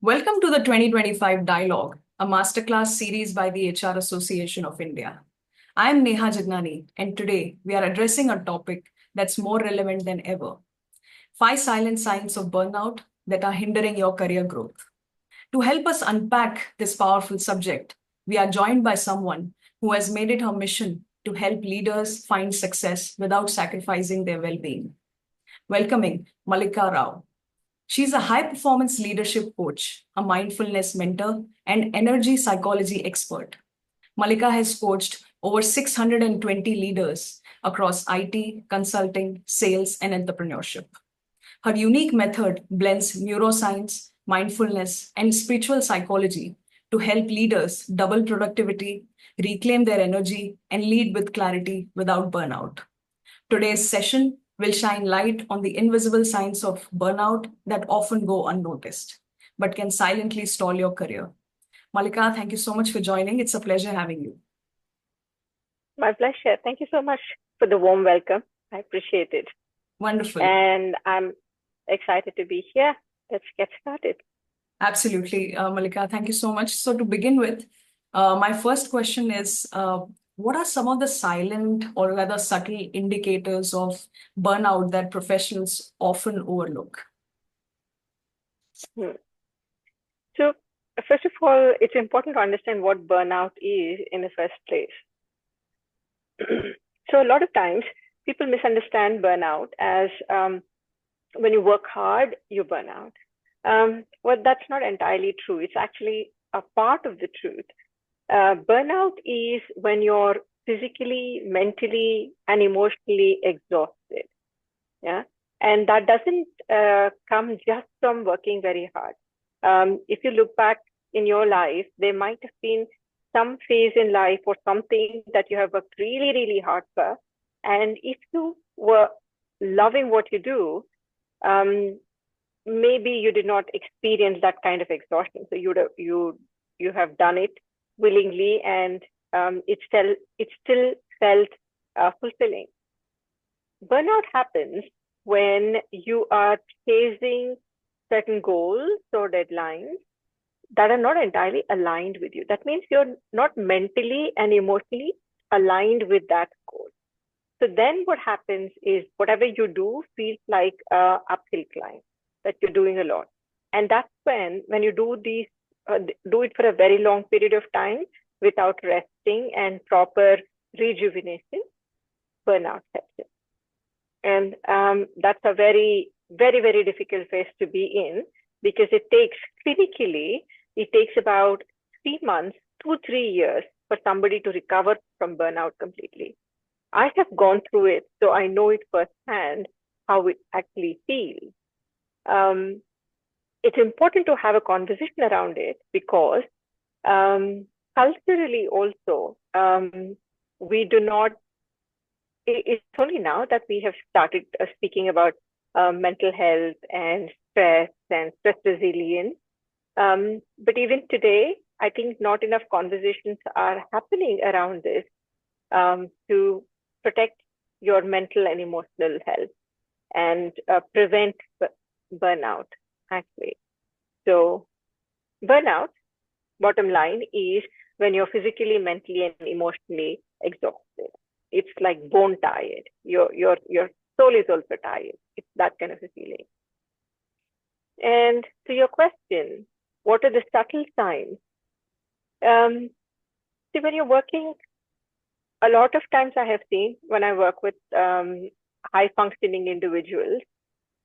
Welcome to the 2025 Dialogue, a masterclass series by the HR Association of India. I am Neha Jignani, and today we are addressing a topic that's more relevant than ever: 5 silent signs of burnout that are hindering your career growth. To help us unpack this powerful subject, we are joined by someone who has made it her mission to help leaders find success without sacrificing their well being. Welcoming Mallika Rao. She's a high performance leadership coach, a mindfulness mentor, and energy psychology expert. Malika has coached over 620 leaders across IT, consulting, sales, and entrepreneurship. Her unique method blends neuroscience, mindfulness, and spiritual psychology to help leaders double productivity, reclaim their energy, and lead with clarity without burnout. Today's session will shine light on the invisible signs of burnout that often go unnoticed, but can silently stall your career. Malika, thank you so much for joining. It's a pleasure having you. My pleasure. Thank you so much for the warm welcome. I appreciate it. Wonderful. And I'm excited to be here. Let's get started. Absolutely, Malika. Thank you so much. So, to begin with, my first question is what are some of the silent or rather subtle indicators of burnout that professionals often overlook? Hmm. So, first of all, it's important to understand what burnout is in the first place. So, a lot of times people misunderstand burnout as when you work hard, you burn out. Well, that's not entirely true. It's actually a part of the truth. Burnout is when you're physically, mentally, and emotionally exhausted. Yeah. And that doesn't come just from working very hard. If you look back in your life, there might have been some phase in life or something that you have worked really, really hard for. And if you were loving what you do, maybe you did not experience that kind of exhaustion. So you have done it willingly, and it still felt fulfilling. Burnout happens when you are chasing certain goals or deadlines that are not entirely aligned with you. That means you're not mentally and emotionally aligned with that goal. So then what happens is whatever you do feels like a uphill climb, that you're doing a lot. And that's when you do do it for a very long period of time without resting and proper rejuvenation, burnout sets in. And that's a very, very, very difficult phase to be in, because it takes about 3 months, 2, 3 years for somebody to recover from burnout completely. I have gone through it, so I know it firsthand how it actually feels. Um, it's important to have a conversation around it because culturally also, we do not, it's only now that we have started speaking about mental health and stress resilience. But even today, I think not enough conversations are happening around this to protect your mental and emotional health and prevent burnout, actually. So, burnout, bottom line, is when you're physically, mentally, and emotionally exhausted. It's like bone tired. Your soul is also tired. It's that kind of a feeling. And to your question, what are the subtle signs? See, when you're working, a lot of times I have seen when I work with high functioning individuals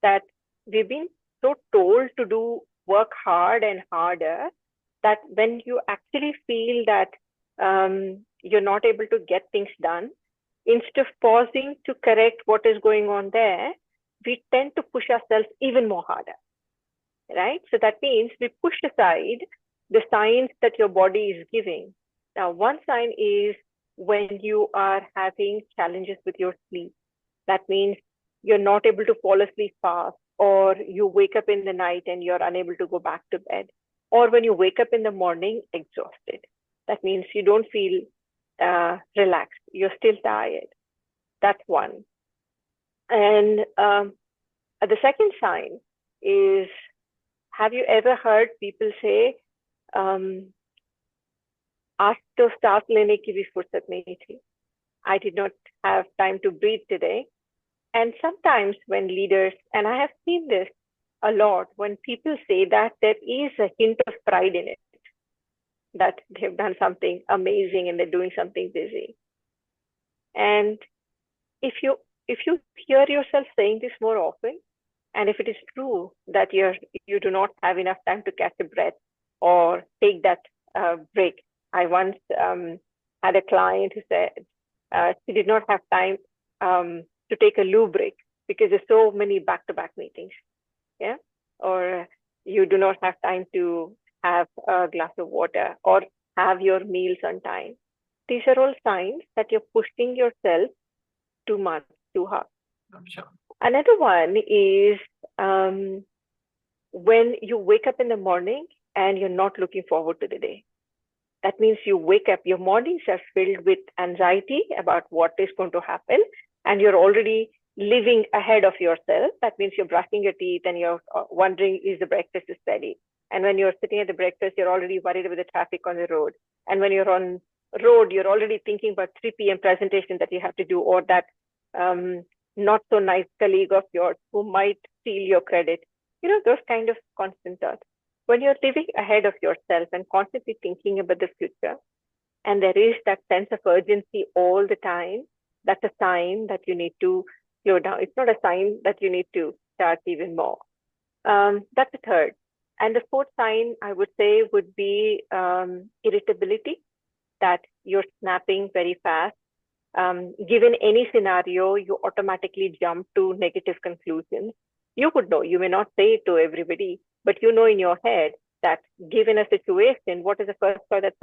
that we've been so told to do work hard and harder that when you actually feel that you're not able to get things done, instead of pausing to correct what is going on there, we tend to push ourselves even more harder, right? So that means we push aside the signs that your body is giving. Now, one sign is when you are having challenges with your sleep. That means you're not able to fall asleep fast, or you wake up in the night and you're unable to go back to bed, or when you wake up in the morning exhausted. That means you don't feel relaxed. You're still tired. That's one. And the second sign is have you ever heard people say, आज तो सांस लेने की भी फुर्सत नहीं थी. I did not have time to breathe today. And sometimes when leaders, and I have seen this a lot, when people say that, there is a hint of pride in it, that they've done something amazing and they're doing something busy. And if you hear yourself saying this more often, and if it is true that you do not have enough time to catch a breath or take that break. I once had a client who said she did not have time to take a loo break because there's so many back-to-back meetings. Yeah. Or you do not have time to have a glass of water or have your meals on time. These are all signs that you're pushing yourself too much, too hard. Sure. Another one is when you wake up in the morning and you're not looking forward to the day. That means you wake up, your mornings are filled with anxiety about what is going to happen, and you're already living ahead of yourself. That means you're brushing your teeth and you're wondering, is the breakfast is ready? And when you're sitting at the breakfast, you're already worried about the traffic on the road. And when you're on road, you're already thinking about 3 p.m. presentation that you have to do, or that not so nice colleague of yours who might steal your credit. You know, those kind of constant thoughts. When you're living ahead of yourself and constantly thinking about the future, and there is that sense of urgency all the time, that's a sign that you need to slow down. It's not a sign that you need to start even more. That's the third. And the fourth sign, I would say, would be irritability, that you're snapping very fast. Given any scenario, you automatically jump to negative conclusions. You would know, you may not say it to everybody, but you know in your head that given a situation, what is the first thought that's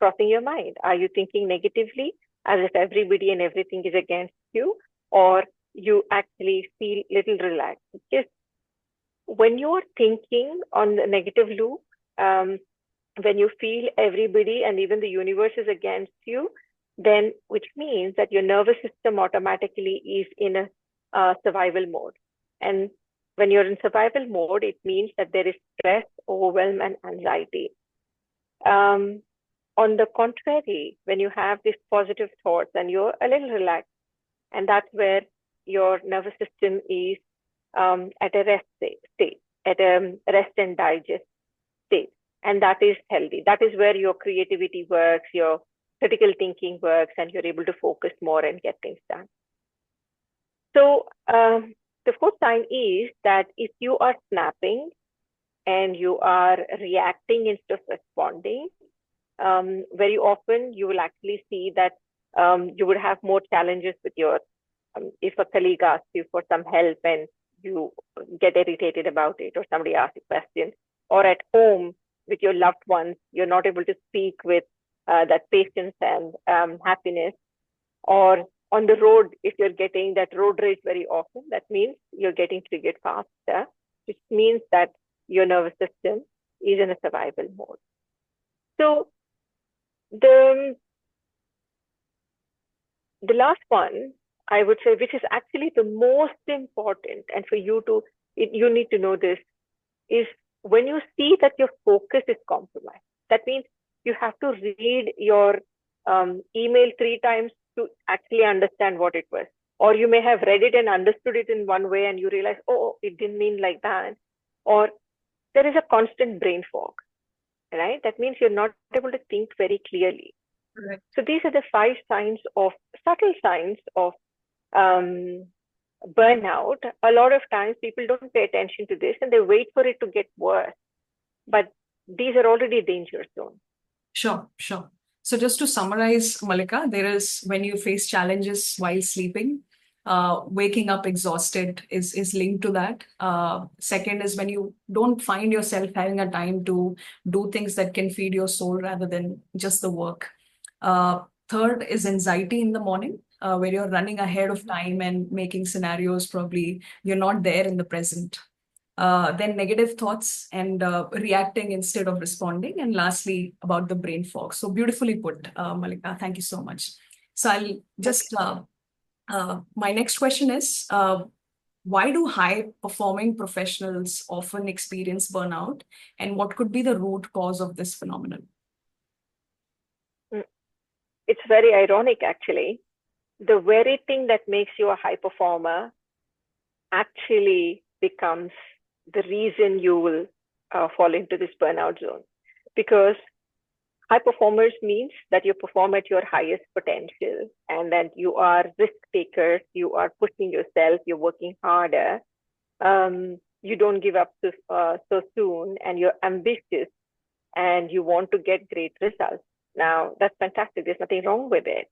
crossing your mind? Are you thinking negatively as if everybody and everything is against you, or you actually feel little relaxed? Just when you're thinking on the negative loop, when you feel everybody and even the universe is against you, then which means that your nervous system automatically is in a survival mode. And when you're in survival mode, it means that there is stress, overwhelm, and anxiety. On the contrary, when you have these positive thoughts and you're a little relaxed, and that's where your nervous system is at a rest state, at a rest and digest state. And that is healthy. That is where your creativity works, your critical thinking works, and you're able to focus more and get things done. So the fourth sign is that if you are snapping and you are reacting instead of responding, very often you will actually see that you would have more challenges with your, if a colleague asks you for some help and you get irritated about it, or somebody asks a question, or at home with your loved ones, you're not able to speak with that patience and happiness, or on the road, if you're getting that road rage very often, that means you're getting triggered faster, which means that your nervous system is in a survival mode. So the last one, I would say, which is actually the most important, and for you need to know this, is when you see that your focus is compromised. That means you have to read your email 3 times to actually understand what it was. Or you may have read it and understood it in one way and you realize, oh, it didn't mean like that. Or there is a constant brain fog, right? That means you're not able to think very clearly. Correct. So these are the 5 subtle signs of burnout. A lot of times people don't pay attention to this and they wait for it to get worse. But these are already danger zones. Sure. So just to summarize, Mallika, there is when you face challenges while sleeping, waking up exhausted is linked to that. Second is when you don't find yourself having a time to do things that can feed your soul rather than just the work. Third is anxiety in the morning, where you're running ahead of time and making scenarios, probably you're not there in the present. Then negative thoughts and reacting instead of responding. And lastly, about the brain fog. So beautifully put, Mallika. Thank you so much. So I'll just, my next question is, Why do high performing professionals often experience burnout? And what could be the root cause of this phenomenon? Mm. It's very ironic, actually. The very thing that makes you a high performer actually becomes the reason you will fall into this burnout zone. Because high performers means that you perform at your highest potential and that you are risk takers, you are pushing yourself, you're working harder, you don't give up so soon, and you're ambitious and you want to get great results. Now, that's fantastic. There's nothing wrong with it.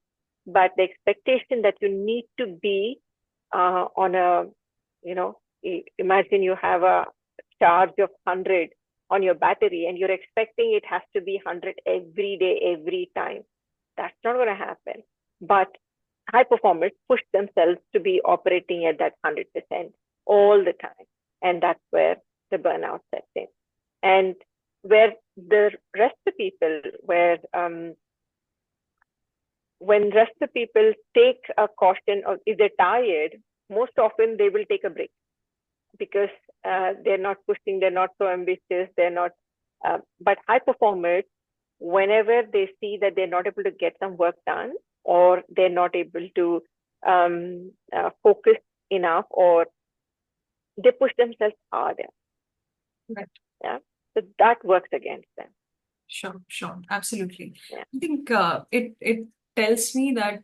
But the expectation that you need to be on a, you know, imagine you have a charge of 100 on your battery and you're expecting it has to be 100 every day, every time. That's not going to happen. But high performers push themselves to be operating at that 100% all the time. And that's where the burnout sets in. And where the rest of the people, when rest of the people take a caution, or if they're tired, most often they will take a break because they're not pushing, they're not so ambitious, they're not. But high performers, whenever they see that they're not able to get some work done, or they're not able to focus enough, or they push themselves harder. Right. Yeah. So that works against them. Sure, absolutely. Yeah. I think it tells me that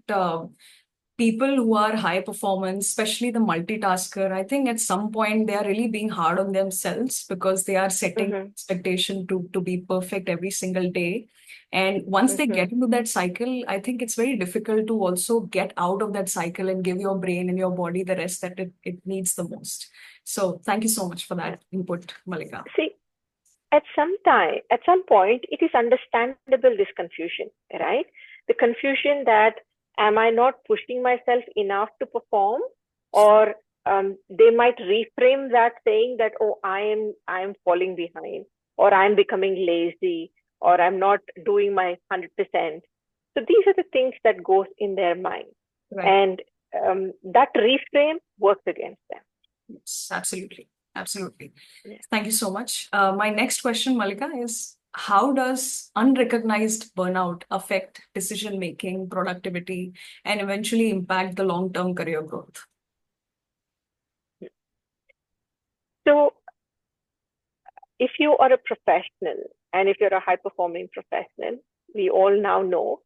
people who are high performance, especially the multitasker, I think at some point they are really being hard on themselves because they are setting Mm-hmm. expectation to be perfect every single day. And once they Mm-hmm. get into that cycle, I think it's very difficult to also get out of that cycle and give your brain and your body the rest that it needs the most. So thank you so much for Yeah. that input, Mallika. See, at some point, it is understandable, this confusion, right? The confusion that, am I not pushing myself enough to perform? Or they might reframe that saying that, oh, I am falling behind, or I'm becoming lazy, or I'm not doing my 100%. So these are the things that goes in their mind. Right. And that reframe works against them. Yes, absolutely. Absolutely. Yeah. Thank you so much. My next question, Mallika, is how does unrecognized burnout affect decision making, productivity, and eventually impact the long term career growth? So if you are a professional, and if you're a high performing professional, we all now know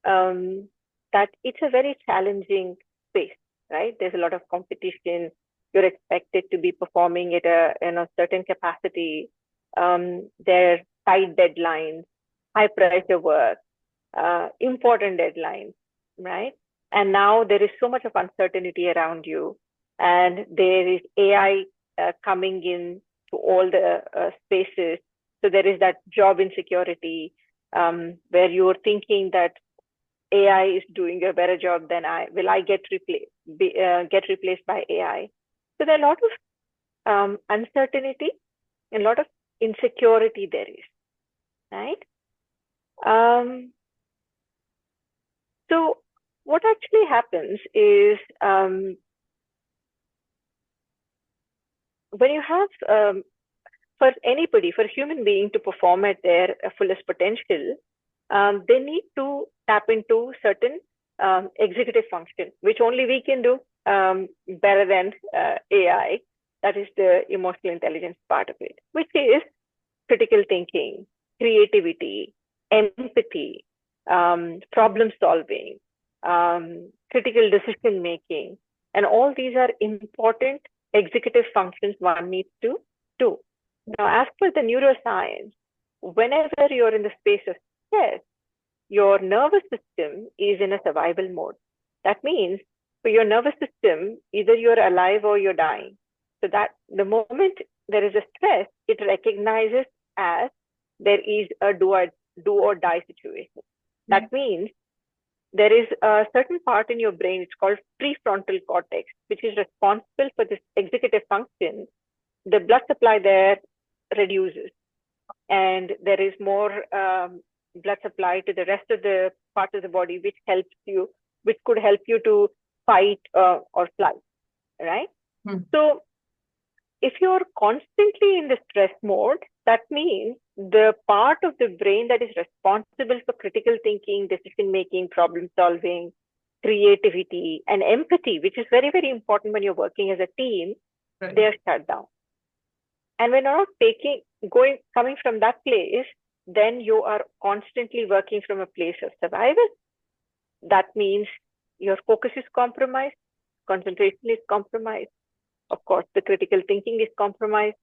that it's a very challenging space, right? There's a lot of competition. You're expected to be performing at a certain capacity. There are tight deadlines, high pressure work, important deadlines, right? And now there is so much of uncertainty around you, and there is AI coming in to all the spaces. So there is that job insecurity, where you're thinking that AI is doing a better job than I. Will I get replaced by AI? So there are a lot of uncertainty and a lot of insecurity there is, right? So what actually happens is, when you have, for anybody, for a human being to perform at their fullest potential, they need to tap into certain executive function, which only we can do better than AI. That is the emotional intelligence part of it, which is critical thinking, creativity, empathy, problem solving, critical decision making. And all these are important executive functions one needs to do. Now, as per the neuroscience, whenever you're in the space of stress, your nervous system is in a survival mode. That means for your nervous system, either you're alive or you're dying. So that the moment there is a stress, it recognizes as there is a do or die situation. That means there is a certain part in your brain, it's called prefrontal cortex, which is responsible for this executive function. The blood supply there reduces, and there is more blood supply to the rest of the parts of the body, which could help you to fight or flight, right? Hmm. So if you're constantly in the stress mode, that means the part of the brain that is responsible for critical thinking, decision making, problem solving, creativity, and empathy, which is very, very important when you're working as a team, Right. they are shut down. And when you're not coming from that place, then you are constantly working from a place of survival. That means your focus is compromised, concentration is compromised. Of course, the critical thinking is compromised.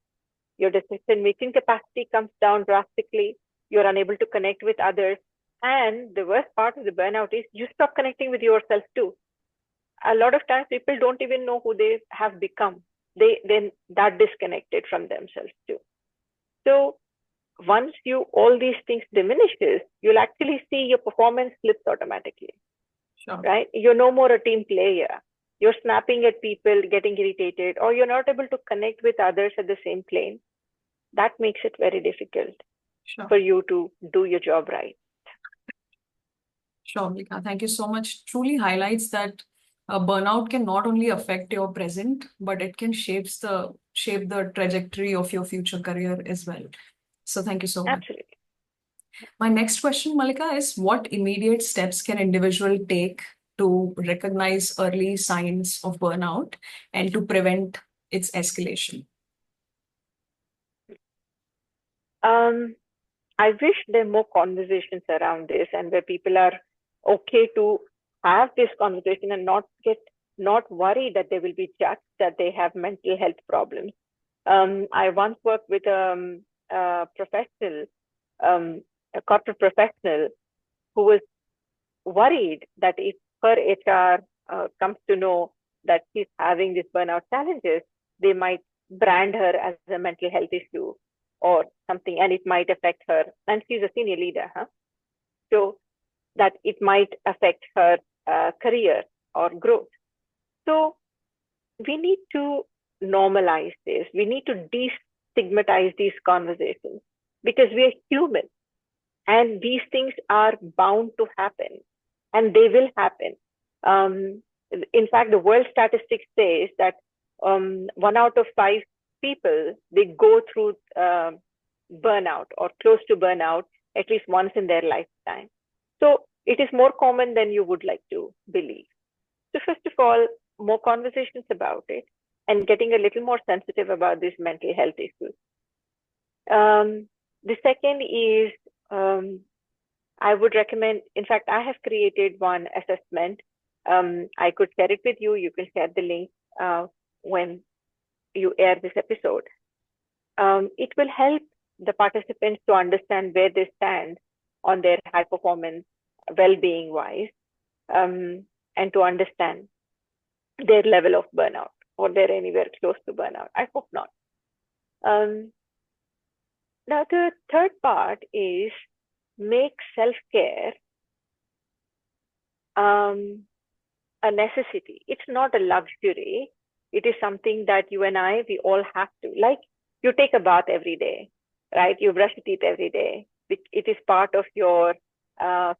Your decision making capacity comes down drastically. You're unable to connect with others. And the worst part of the burnout is you stop connecting with yourself too. A lot of times people don't even know who they have become. They then that disconnected from themselves too. So once you all these things diminishes, you'll actually see your performance slips automatically, Sure. right? You're no more a team player. You're snapping at people, getting irritated, or you're not able to connect with others at the same plane. That makes it very difficult Sure. for you to do your job right. Sure, Mallika. Thank you so much. Truly highlights that burnout can not only affect your present, but it can shape the trajectory of your future career as well. So thank you so much. Absolutely. My next question, Mallika, is what immediate steps can individual take to recognize early signs of burnout and to prevent its escalation? Um, I wish there are more conversations around this and where people are okay to have this conversation and not worry that they will be judged that they have mental health problems. I once worked with a professional, um, a corporate professional who was worried that if her HR comes to know that she's having these burnout challenges, they might brand her as a mental health issue or something, and it might affect her. And she's a senior leader, huh? So that it might affect her career or growth. So we need to normalize this. We need to destigmatize these conversations because we are human and these things are bound to happen and they will happen. Um, in fact, the world statistics says that 1 out of 5 people, they go through burnout or close to burnout at least once in their lifetime. So it is more common than you would like to believe. So first of all, more conversations about it and getting a little more sensitive about these mental health issues. The second is I would recommend, in fact, I have created one assessment. I could share it with you. You can share the link when you air this episode. It will help the participants to understand where they stand on their high performance well-being wise, and to understand their level of burnout or they're anywhere close to burnout. I hope not. Um, Now, the third part is make self-care a necessity. It's not a luxury. It is something that you and I, we all have to. Like you take a bath every day, right? You brush your teeth every day. It is part of your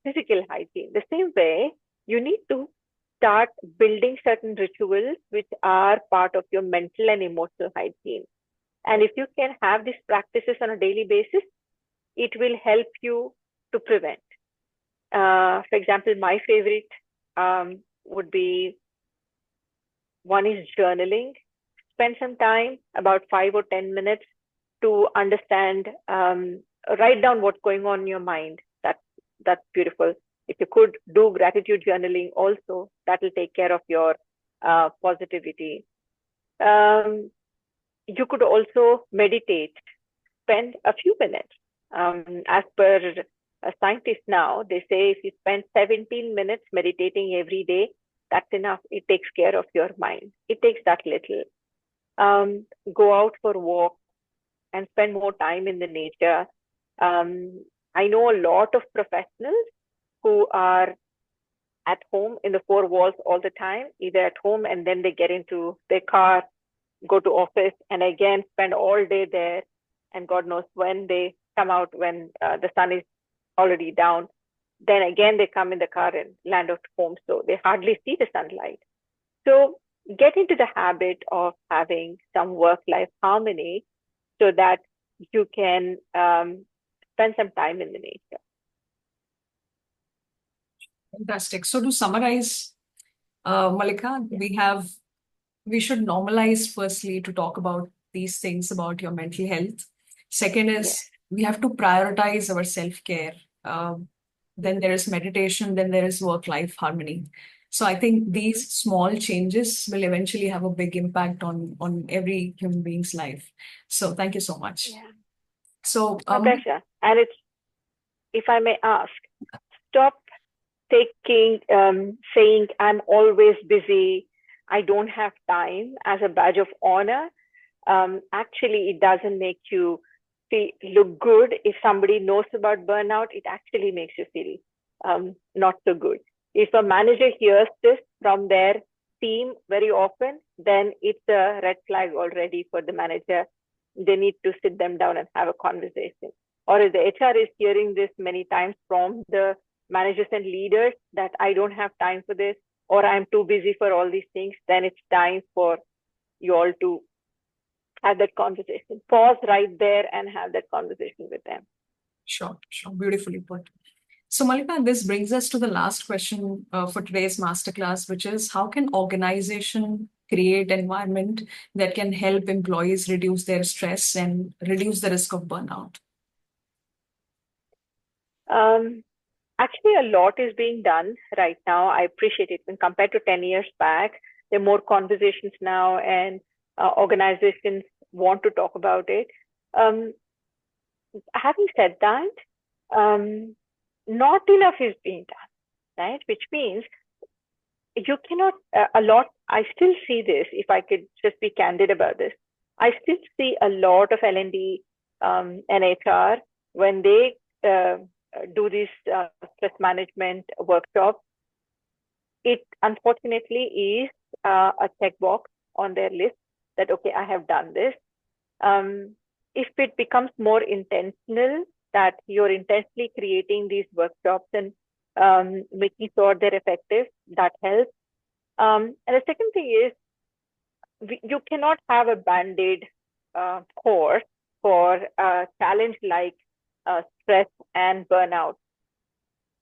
physical hygiene. The same way, you need to start building certain rituals which are part of your mental and emotional hygiene. And if you can have these practices on a daily basis, it will help you to prevent. For example, my favorite would be one is journaling. Spend some time, about 5 or 10 minutes, to understand, write down what's going on in your mind. That's beautiful. If you could do gratitude journaling also, that will take care of your positivity. Um, you could also meditate. Spend a few minutes. As per scientists now, they say if you spend 17 minutes meditating every day, that's enough. It takes care of your mind. It takes that little. Go out for walk and spend more time in the nature. I know a lot of professionals who are at home in the four walls all the time, either at home and then they get into their car, go to office, and again spend all day there. And God knows when they come out when the sun is already down. Then again they come in the car and land at home, so they hardly see the sunlight. So get into the habit of having some work-life harmony so that you can spend some time in the nature. Fantastic. So to summarize, Mallika, we should normalize firstly to talk about these things about your mental health. Second Yeah. is we have to prioritize our self-care. Then there is meditation, then there is work-life harmony. So I think these small changes will eventually have a big impact on every human being's life. So thank you so much. Yeah. So My pleasure. And it's, if I may ask, stop saying I'm always busy, I don't have time as a badge of honor. Actually, it doesn't make you look good. If somebody knows about burnout, it actually makes you feel not so good. If a manager hears this from their team very often, then it's a red flag already for the manager. They need to sit them down and have a conversation. Or if the HR is hearing this many times from the managers and leaders that I don't have time for this, or I'm too busy for all these things, then it's time for you all to have that conversation. Pause right there and have that conversation with them. Sure, beautifully put. So, Mallika, this brings us to the last question for today's masterclass, which is how can organization create environment that can help employees reduce their stress and reduce the risk of burnout? Actually, a lot is being done right now. I appreciate it. When compared to 10 years back, there are more conversations now, and organizations want to talk about it. Having said that, not enough is being done, right? Which means you cannot, a lot, I still see this, if I could just be candid about this, I still see a lot of L&D and HR when they do these stress management workshops. It unfortunately is a checkbox on their list that, okay, I have done this. If it becomes more intentional, that you're intentionally creating these workshops and making sure they're effective, that helps. And the second thing is, you cannot have a band-aid course for a challenge like stress and burnout.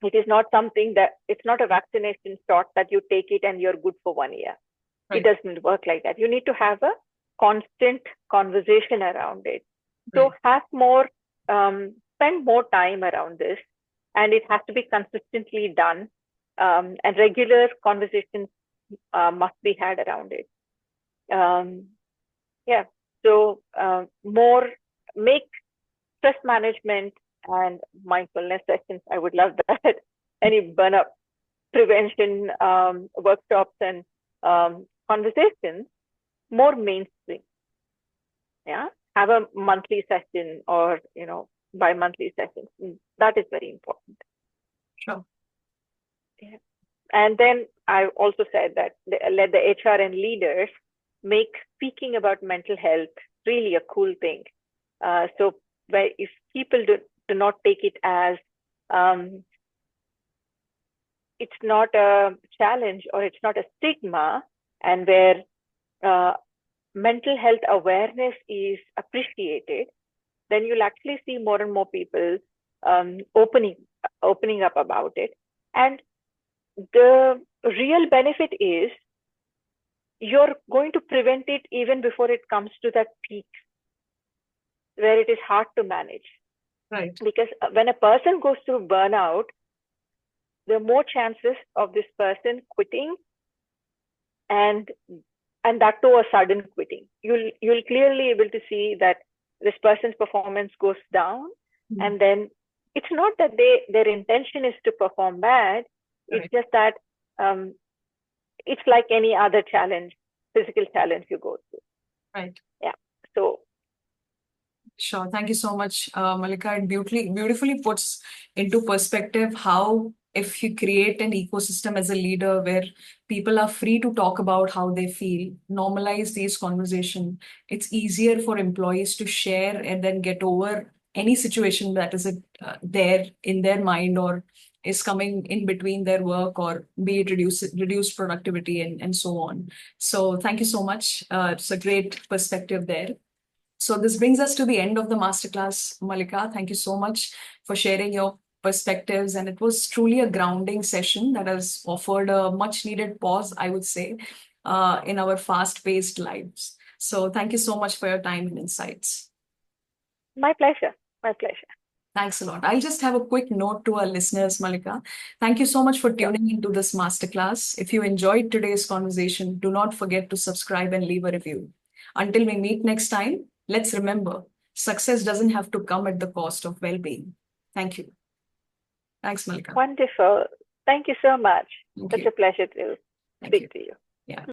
It is not something that, it's not a vaccination shot that you take it and you're good for 1 year. Right. It doesn't work like that. You need to have a constant conversation around it. So have more, spend more time around this, and it has to be consistently done. And regular conversations must be had around it. Yeah. So more, make stress management and mindfulness sessions. I would love that. Any burnout prevention workshops and conversations more mainstream. Yeah. Have a monthly session or, bi-monthly sessions. That is very important. Sure. Yeah. And then I also said that let the HR and leaders make speaking about mental health really a cool thing. So if people do not take it as it's not a challenge or it's not a stigma, and where mental health awareness is appreciated, then you'll actually see more and more people opening up about it. And the real benefit is you're going to prevent it even before it comes to that peak where it is hard to manage. Right. Because when a person goes through burnout, there are more chances of this person quitting, and that too a sudden quitting. You'll clearly able to see that this person's performance goes down, and then it's not that their intention is to perform bad. It's just that it's like any other challenge, physical challenge you go through. Right. Yeah. So. Sure. Thank you so much, Mallika. It beautifully puts into perspective how, if you create an ecosystem as a leader where people are free to talk about how they feel, normalize these conversations, it's easier for employees to share and then get over any situation that is there in their mind or is coming in between their work, or be it reduced productivity and so on. So thank you so much. It's a great perspective there. So this brings us to the end of the masterclass, Mallika. Thank you so much for sharing your perspectives. And it was truly a grounding session that has offered a much needed pause, I would say, in our fast-paced lives. So thank you so much for your time and insights. My pleasure. My pleasure. Thanks a lot. I'll just have a quick note to our listeners, Mallika. Thank you so much for Sure. tuning into this masterclass. If you enjoyed today's conversation, do not forget to subscribe and leave a review. Until we meet next time, let's remember, success doesn't have to come at the cost of well-being. Thank you. Thanks, Mallika. Wonderful. Thank you so much. Thank Such you. a pleasure to Thank speak you. to you. Yeah.